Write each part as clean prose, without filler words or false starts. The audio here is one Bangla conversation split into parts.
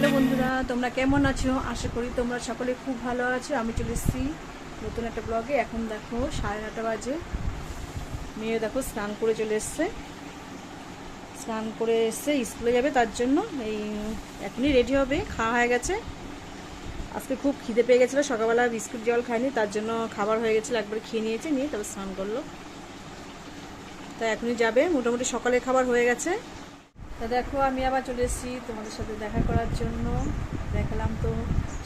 হ্যালো বন্ধুরা, তোমরা কেমন আছো? আশা করি তোমরা সকলে খুব ভালো আছো। আমি চলে এসেছি নতুন একটা ব্লগে। এখন দেখো 9:30 বাজে। মেয়ে দেখো স্নান করে চলে এসছে, স্নান করে এসছে স্কুলে যাবে, তার জন্য এই এখনই রেডি হবে। খাওয়া হয়ে গেছে। আজকে খুব খিদে পেয়ে গেছিলো, সকালবেলা বিস্কুট জল খায়নি, তার জন্য খাবার হয়ে গেছিলো, একবার খেয়ে নিয়েছে, নিয়ে তারপর স্নান করলো। তাই এখনই যাবে, মোটামুটি সকালে খাবার হয়ে গেছে। তা দেখো আমি আবার চলে এসেছি তোমাদের সাথে দেখা করার জন্য। দেখালাম তো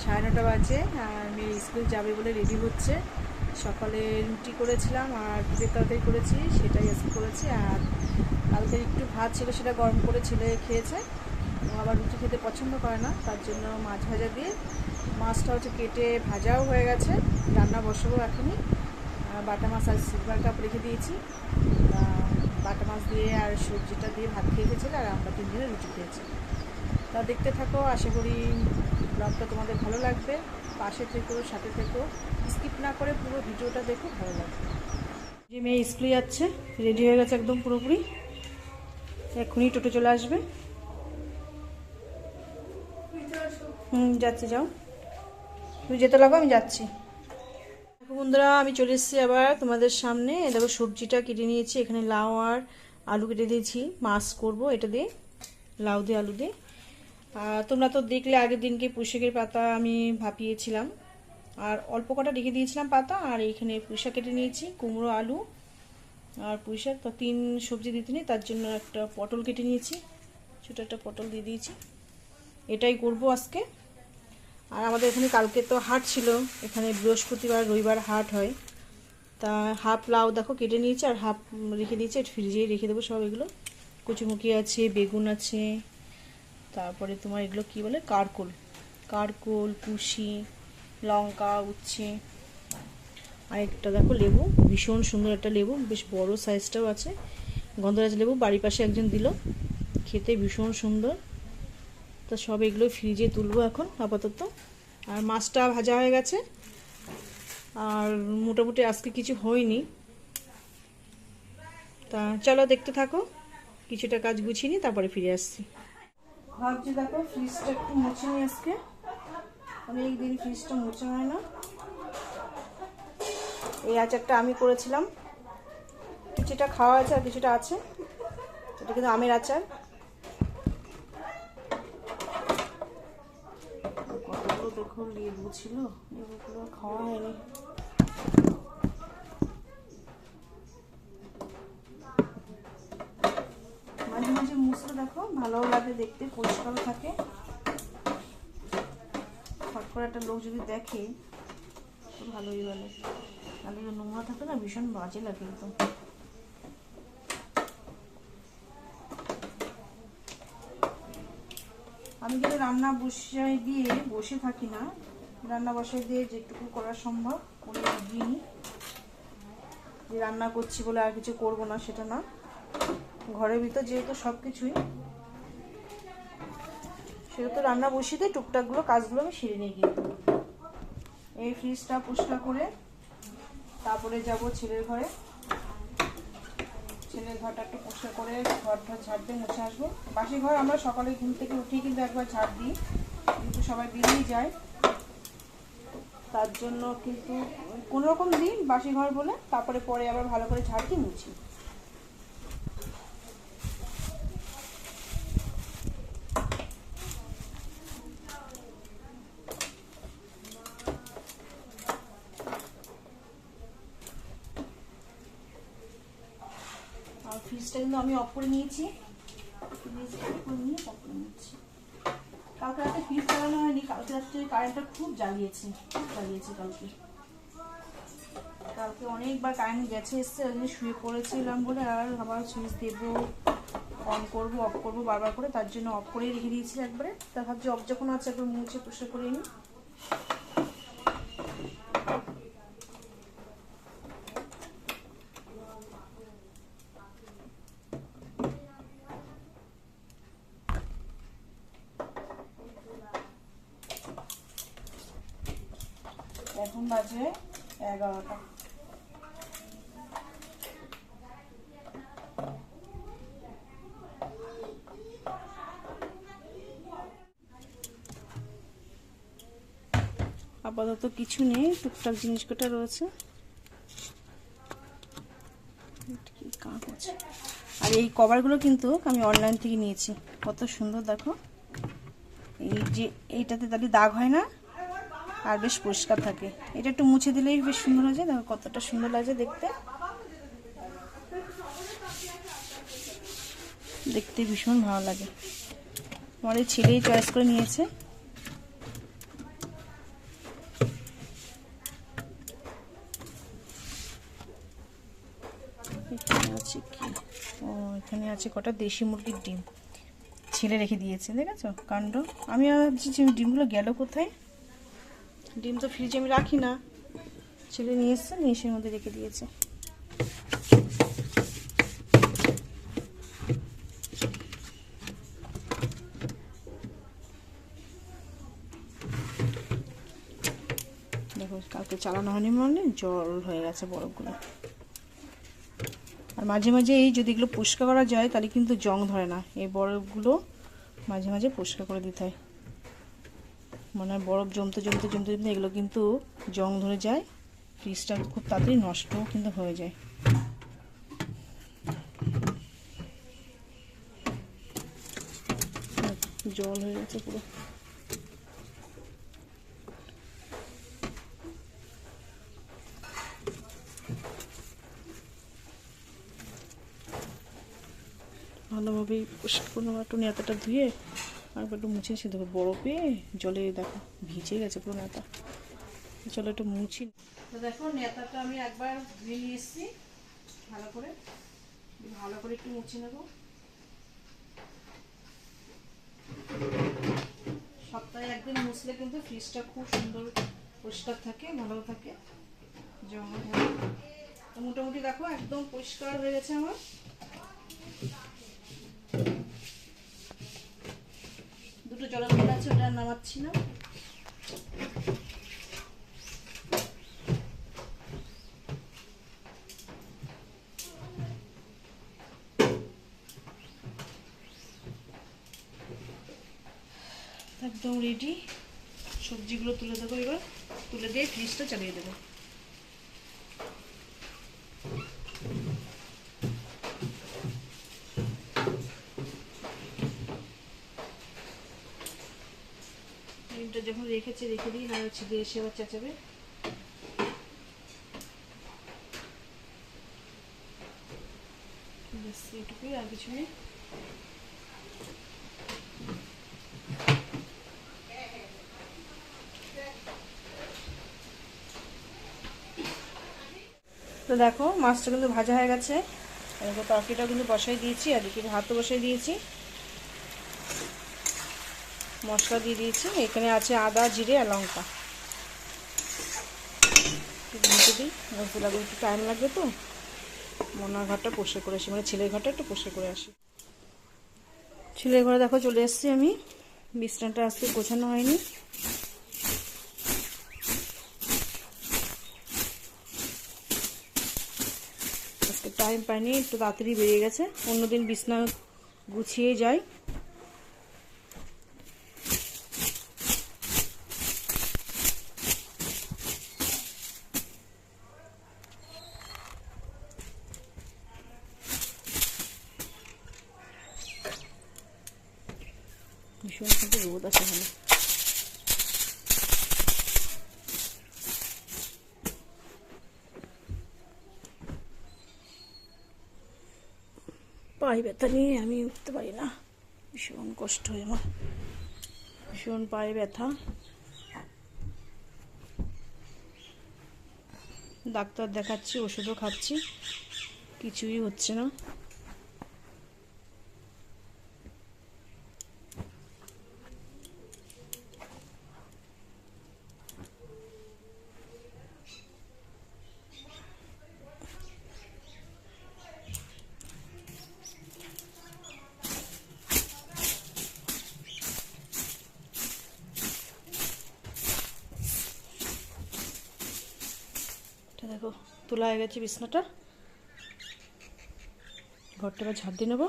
9:30 বাজে, আর মেয়ে স্কুল যাবে বলে রেডি হচ্ছে। সকালে রুটি করেছিলাম আর পিঠের তরকারি করেছি, সেটাই আজকে করেছি। আর কালকে একটু ভাত ছিল, সেটা গরম করে ছেলে খেয়েছে। ও আবার রুটি খেতে পছন্দ করে না, তার জন্য মাছ ভাজা দিয়ে, মাছটা হচ্ছে কেটে ভাজাও হয়ে গেছে, রান্না বসাবো এখনই। বাটা মাছ আর সিলভার কাপ রেখে দিয়েছি। বাটা মাছ দিয়ে আর সবজিটা দিয়ে ভাত খেয়ে গেছিলো, আর আমরা 3 জনে রুটি খেয়েছি। তা দেখতে থাকো, আশা করি ব্লগটা তোমাদের ভালো লাগবে। পাশে থেকো, সাথে থেকো, স্কিপ না করে পুরো ভিডিওটা দেখো, ভালো লাগবে। যে মেয়ে স্কুলে যাচ্ছে, রেডি হয়ে গেছে একদম পুরোপুরি, এক্ষুনি টোটো চলে আসবে। যাচ্ছি, যাও, তুমি যেতে লাগো, আমি যাচ্ছি। বন্ধুরা আমি চলে এসেছি আবার তোমাদের সামনে। দেখো সবজিটা কেটে নিয়েছি, এখানে লাউ আর আলু কেটে দিয়েছি, মাছ করব এটা দিয়ে, লাউ দিয়ে আলু দিয়ে। তোমরা তো দেখলে আগের দিনকে পুঁইশাকের পাতা আমি ভাপিয়েছিলাম, আর অল্প কটা রেখে দিয়েছিলাম পাতা। আর এইখানে পুঁইশাক কেটে নিয়েছি, কুমড়ো, আলু আর পুঁইশাক, তো 3 সবজি দিতে নেই, তার জন্য একটা পটল কেটে নিয়েছি, ছোটো একটা পটল দিয়ে দিয়েছি। এটাই করব আজকে। আর আমাদের এখানে কালকে তো হাট ছিল, এখানে বৃহস্পতিবার রবিবার হাট হয়। তা হাফ লাউ দেখো কেটে নিয়েছি, আর হাফ রেখে দিয়েছি, ফ্রিজেই রেখে দেবো সব। এগুলো কচুমুখি আছে, বেগুন আছে, তারপরে তোমার এগুলো কি বলে, কারকোল, কারকোল, কুশি, লঙ্কা, উচ্ছে। আর একটা দেখো লেবু, ভীষণ সুন্দর একটা লেবু, বেশ বড় সাইজটাও আছে, গন্ধরাজ লেবু, বাড়ির পাশে একজন দিল, খেতে ভীষণ সুন্দর। তো সব এগুলো ফ্রিজে তুলবো এখন আপাতত। আর মাছটা ভাজা হয়ে গেছে, আর মোটামুটি আজকে কিছু হয়নি। তা চলো দেখতে থাকো, কিছুটা কাজ গুছিয়ে নিই, তারপরে ফিরে আসছি। ভাবছি দেখো ফ্রিজটা একটু মুছে নিই আজকে, অনেকদিন ফ্রিজটা মুছে হয় না। এই আচারটা আমি করেছিলাম, কিছুটা খাওয়া আছে আর কিছুটা আছে, এটা কিন্তু আমের আচার। কতগুলো দেখো লেবু ছিল, লেবুগুলো খাওয়া হয়নি। মাঝে মাঝে মুছলে দেখো ভালোও লাগে দেখতে, পরিষ্কার থাকে। ফট করে একটা লোক যদি দেখে তো ভালোই বলে, তাহলে নোংরা থাকে না, ভীষণ বাজে লাগে একদম। আমি কিন্তু রান্না বসাই দিয়ে বসে থাকি না, রান্না বসাই দিয়ে যেটুকু করা সম্ভব করে দিই। যে রান্না করছি বলে আর কিছু করব না সেটা না, ঘরের ভিতর যেহেতু সব কিছুই, সেহেতু রান্না বসিয়ে দিয়ে টুকটাকগুলো কাজগুলো আমি সেরে নিয়ে গিয়ে দেবো। এই ফ্রিজটা পরিষ্কার করে তারপরে যাব ছেলের ঘরে, ছেলের ঘরটা একটু পরিষ্কার করে ঘরটা ঝাড় দিয়ে মুছে আসবো। বাসি ঘর আমরা সকালে ঘুম থেকে উঠেই কিন্তু একবার ঝাড় দিই, কিন্তু সবাই বেরিয়ে যায়, তার জন্য কিন্তু কোনোরকম দিই বাসি ঘর বলে, তারপরে পরে আবার ভালো করে ঝাড় দিয়ে মুছি। আর ফ্রিজটা কিন্তু আমি অফ করে নিয়েছি, কালকে রাতে ফ্রিজ চালানো হয়নি, কালকে রাত্রে কারেন্টটা খুব জ্বালিয়েছে, কালকে অনেকবার কারেন্ট গেছে এসছে, ওই জন্য শুয়ে পড়েছিলাম বলে, আর আবার সুইচ দেবো, অন করবো, অফ করবো বারবার করে, তার জন্য অফ করেই রেখে দিয়েছি একবারে। তা ভাবছি অফ যখন আছে একবার মুছে পরিষ্কার করে নিই। এখন বাজে 11টা। আপাতত কিছু নেই, টুকটাক জিনিস কটা রয়েছে। আর এই কভারগুলো কিন্তু আমি অনলাইন থেকে নিয়েছি, কত সুন্দর দেখো। এই যে এইটাতে তাহলে দাগ হয় না আর বেশ পরিষ্কার থাকে। এটা একটু মুছে দিলেই বেশ সুন্দর হয়ে যায়। দেখো কতটা সুন্দর লাগছে দেখতে, দেখতে ভীষণ ভালো লাগে। আমার এই ছেলেই চয়েস করে নিয়েছে। এখানে আছে কি, ও এখানে আছে কটা দেশি মুরগির ডিম, ছেলে রেখে দিয়েছে, দেখেছো কাণ্ড। আমি ভাবছি ডিমগুলো গেল কোথায়, ডিম তো ফ্রিজে আমি রাখি না, ছেলে নিয়ে এসছে, নিয়ে এসে মধ্যে রেখে দিয়েছে। দেখো কালকে চালানো হয়নি মানে জল হয়ে গেছে বরফগুলো। আর মাঝে মাঝে এই যদি এগুলো পরিষ্কার করা যায় তাহলে কিন্তু জং ধরে না। এই বরফগুলো মাঝে মাঝে পরিষ্কার করে দিতে হয়, মনে হয় বরফ জমতে জমতে জমতে জমতে এগুলো কিন্তু জং ধরে যায়, ফ্রিজটা খুব তাড়াতাড়ি নষ্টও কিন্তু হয়ে যায়। জল হয়ে গেছে পুরো। ভালোভাবে পরিষ্কার করে নেবো, একটু নেতাটা ধুয়ে আর একটু মুছে এসে দেখো বরফে জলে দেখো ভিজে গেছে পুরো নেতা। চলো একটু মুছি। তো দেখো নেতাটা আমি একবার ধুয়ে নিয়ে এসেছি, ভালো করে একটু মুছে নেবো। সপ্তাহে একদিন মুছলে কিন্তু ফ্রিজটা খুব সুন্দর পরিষ্কার থাকে, ভালো থাকে, জমা হয়। তো মোটামুটি দেখো একদম পরিষ্কার হয়ে গেছে আমার। দুটো জলের বোতল আছে, ওটা নামাচ্ছি না। একদম রেডি। সবজিগুলো তুলে দেবো এবার, তুলে দিয়ে ফ্রিজটা চালিয়ে দেবো। ডিমটা যখন রেখে দিই, না ছিঁড়ে এসে আবার চেঁচাবে। এইটুকুই, আর কিছু নেই। তো দেখো মাছটা কিন্তু ভাজা হয়ে গেছে, এদিকে তরকারিটাও কিন্তু বসাই দিয়েছি, আর এদিকে ভাতও বসাই দিয়েছি, মশলা দিয়ে দিয়েছি। এখানে আছে আদা, জিরে আর লঙ্কা। ভেজে দিই, ভেজতে লাগবে, একটু টাইম লাগবে তো। মনার ঘরটা পরিষ্কার করে আসি, মানে ছেলের ঘরটা একটু পরিষ্কার করে আসি। ছেলের ঘরে দেখো চলে এসেছি আমি, বিছানাটা আজকে গোছানো হয়নি। আজকে টাইম পাইনি, একটু তাড়াতাড়ি বেরিয়ে গেছে। অন্যদিন বিছানা গুছিয়ে যাই। ভীষণ কিন্তু রোদ আছে ভালো। পায়ে ব্যথা নিয়ে আমি উঠতে পারি না, ভীষণ কষ্ট হয় আমার, ভীষণ পায়ে ব্যথা। ডাক্তার দেখাচ্ছি, ওষুধও খাচ্ছি, কিছুই হচ্ছে না। দেখো তোলা হয়ে গেছে বিছনাটা, ঘরটা এবার ঝাড় দিয়ে নেবো।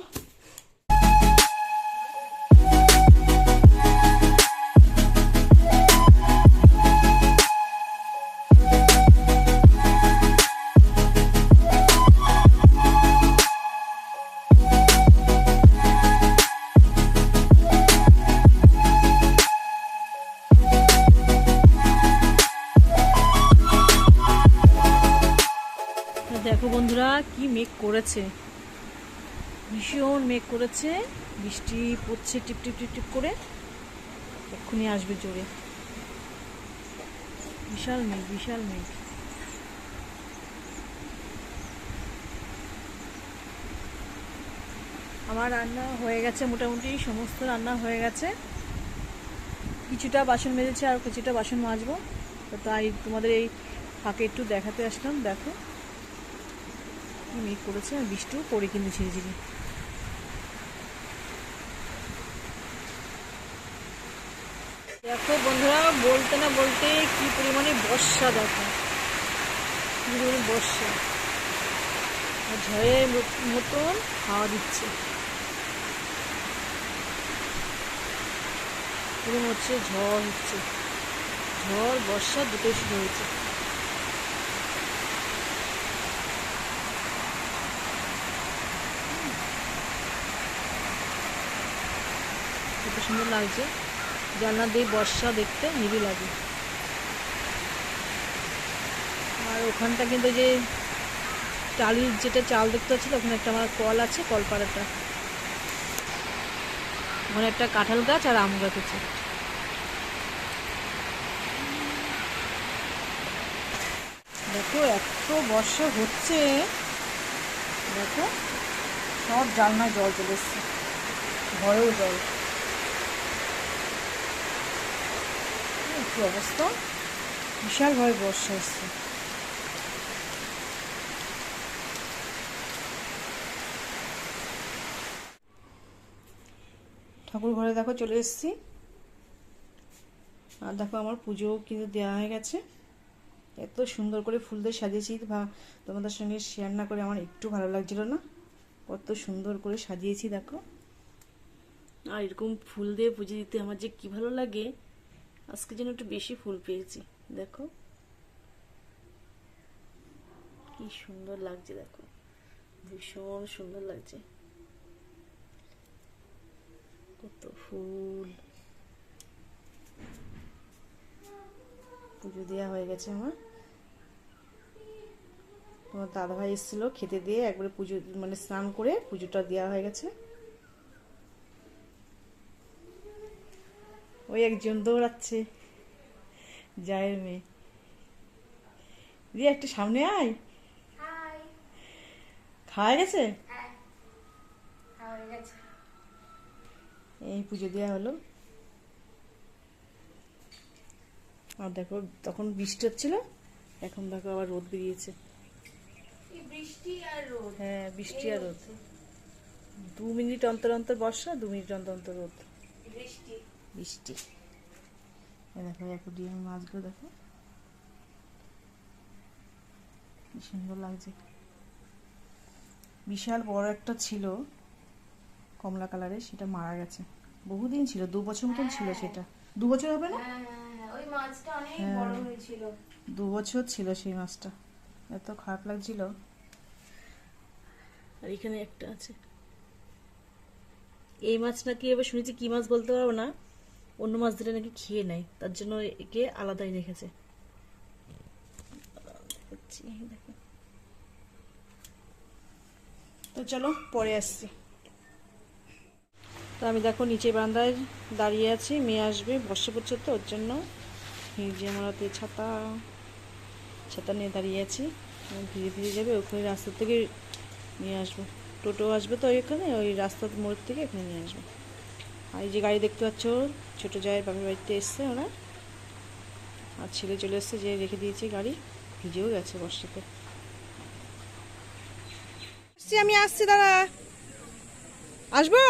কি মেঘ করেছে, ভীষণ মেঘ করেছে, বৃষ্টি পড়ছে টিপ টিপ টিপ টিপ করে, এক্ষুনি আসবে জোরে। বিশাল মেঘ, বিশাল মেঘ। আমার রান্না হয়ে গেছে, মোটামুটি সমস্ত রান্না হয়ে গেছে। কিছুটা বাসন মেজেছে আর কিছুটা বাসন মাজবো, তো তাই তোমাদের এই ফাঁকে একটু দেখাতে আসলাম। দেখো কি মেঘ করেছে, আর বৃষ্টিও পড়ে কিন্তু ঝিরিঝিরি। দেখো বন্ধুরা, বলতে না বলতে কি পরিমাণে বর্ষা, দেখো কি পরিমাণে বর্ষা, ঝড়ের মতন হাওয়া দিচ্ছে, পুরো হচ্ছে ঝড় হচ্ছে, ঝড় বর্ষা দুটোই শুরু হয়েছে। কত সুন্দর লাগছে, জানলা দিয়ে বর্ষা দেখতে হেভি লাগে। আর ওখানটা কিন্তু যে টালির যেটা চাল দেখতে পাচ্ছিল, ওখানে একটা আমার কল আছে, কলপাড়াটা, ওখানে একটা কাঁঠাল গাছ আর আম গাছ আছে। দেখো এত বর্ষা হচ্ছে, দেখো সব জানলায় জল চলে এসছে, ঘরেও জল, কি অবস্থা, বিশালভাবে বর্ষা এসছে। ঠাকুর ঘরে দেখো চলে এসেছি, আর দেখো আমার পুজো কিন্তু দেওয়া হয়ে গেছে। এত সুন্দর করে ফুল দিয়ে সাজিয়েছি, বা তোমাদের সঙ্গে শেয়ার না করে আমার একটু ভালো লাগছিল না, কত সুন্দর করে সাজিয়েছি দেখো। আর এরকম ফুল দিয়ে পুজো দিতে আমার যে কি ভালো লাগে, আজকে যেন একটু বেশি ফুল পেয়েছি। দেখো কি সুন্দর লাগছে, দেখো ভীষণ সুন্দর লাগছে, কত ফুল। পুজো দেওয়া হয়ে গেছে আমার, তোমার দাদাভাই এসেছিল খেতে দিয়ে, একবারে পুজো মানে স্নান করে পুজোটা দেওয়া হয়ে গেছে। ওই একজন দৌড়াচ্ছে, জায়ের মেয়ে। রিয়া একটু সামনে আয়। খাওয়া গেছে? এই পুজো দেওয়া হলো। আর দেখো তখন বৃষ্টি হচ্ছিল, এখন দেখো আবার রোদ বেরিয়েছে। বৃষ্টি আর রোদ, হ্যাঁ বৃষ্টি আর রোদ, 2 মিনিট অন্তর অন্তর বর্ষা, 2 মিনিট অন্তর অন্তর রোদ, বৃষ্টি বৃষ্টি। দেখো অ্যাকোয়ারিয়াম মাছগুলো দেখো কি সুন্দর লাগছে। বিশাল বড় একটা ছিল কমলা কালারের, সেটা মারা গেছে, বহুদিন ছিল, 2 বছর মতন ছিল, সেটা 2 বছর হবে না? ওই মাছটা অনেক বড় হয়েছিল, 2 বছর ছিল সেই মাছটা, এত খারাপ লাগছিল। আর এখানে একটা আছে, এই মাছ নাকি এবার শুনেছি কি মাছ বলতে পারবো না, অন্য মাছ দিলে নাকি খেয়ে নেয়, তার জন্য একে আলাদাই রেখেছে। তো চলো পরে আসছি। তো আমি দেখো নিচে বারান্দায় দাঁড়িয়ে আছি, মেয়ে আসবে, বর্ষা পড়ছে তো ওর জন্য এই যে আমার হাতে ছাতা, ছাতা নিয়ে দাঁড়িয়ে আছি, ধীরে ধীরে যাবে, ওখানে রাস্তা থেকে নিয়ে আসবো, টোটো আসবে তো ওইখানে, ওই রাস্তার মোড় থেকে এখানে নিয়ে আসবো। আর এই যে গাড়ি দেখতে পাচ্ছ, ছোটো জায়ের বাপের বাড়িতে এসছে ওরা, আর ছেলে চলে এসছে, যে রেখে দিয়েছে গাড়ি, ভিজেও গেছে বর্ষাতে। আমি আসছি, দাঁড়া, আসবো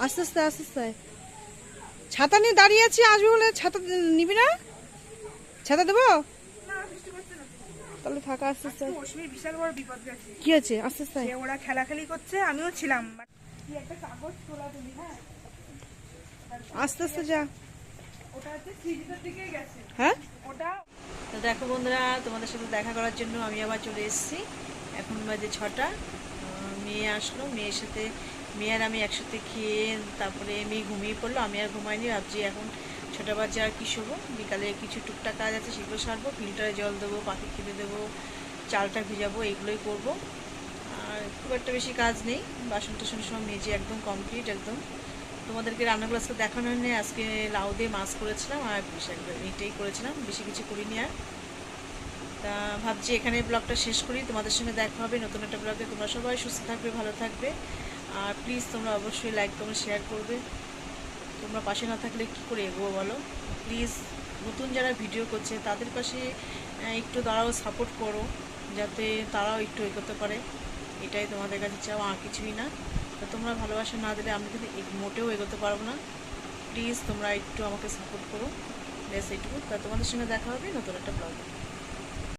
আস্তে আস্তে আস্তে আস্তে, ছাতা নিয়ে দাঁড়িয়ে আছি, আসবে বলে, ছাতা নিবি না? ছাতা দেবো? তাহলে থাকা, আস্তে আস্তে। বিশাল বড় বিপদ গেছে। কি আছে? আস্তে আস্তে। ওরা খেলাখেলি করছে, আমিও ছিলাম, কি একটা কাগজ তোলা তুলি, হ্যাঁ আস্তে আস্তে যা। ওটা হচ্ছে সিঁড়িটার দিকেই গেছে, হ্যাঁ ওটা। তো দেখো বন্ধুরা, তোমাদের সাথে দেখা করার জন্য আমি আবার চলে এসেছি, এখন বাজে 6টা। মেয়ে আসলো, মেয়ের সাথে, মেয়ে আর আমি একসাথে খেয়ে তারপরে মেয়ে ঘুমিয়ে পড়লো, আমি আর ঘুমাইনি, ভাবছি এখন 6টা বাজে আর কি শোবো, বিকালে কিছু টুকটাক কাজ আছে সেগুলো সারবো, ফিল্টারে জল দেবো, পাখি খেতে দেবো, চালটা ভিজাবো, এইগুলোই করব। আর খুব একটা বেশি কাজ নেই, বাসন টাসন সব মেজে একদম কমপ্লিট একদম। তোমাদেরকে রান্নাগুলো আজকে দেখানো হয়নি, আজকে লাউ দিয়ে মাছ করেছিলাম আর এটাই করেছিলাম, বেশি কিছু করিনি আর। তা ভাবছি এখানে ব্লগটা শেষ করি, তোমাদের সঙ্গে দেখা হবে নতুন একটা ব্লগে। তোমরা সবাই সুস্থ থাকবে, ভালো থাকবে, আর প্লিজ তোমরা অবশ্যই লাইক কমেন্ট শেয়ার করবে। তোমরা পাশে না থাকলে কী করে এগোবো বলো? প্লিজ নতুন যারা ভিডিও করছে তাদের পাশে একটু দাঁড়াও, সাপোর্ট করো, যাতে তারাও একটু এগোতে পারে। এটাই তোমাদের কাছে চাও, আর কিছুই না। তো তোমরা ভালোবাসা না দিলে আমি কিন্তু মোটেও এগোতে পারবো না। প্লিজ তোমরা একটু আমাকে সাপোর্ট করো, ব্যাস এইটুকু। তা তোমাদের সঙ্গে দেখা হবে নতুন একটা ব্লগে।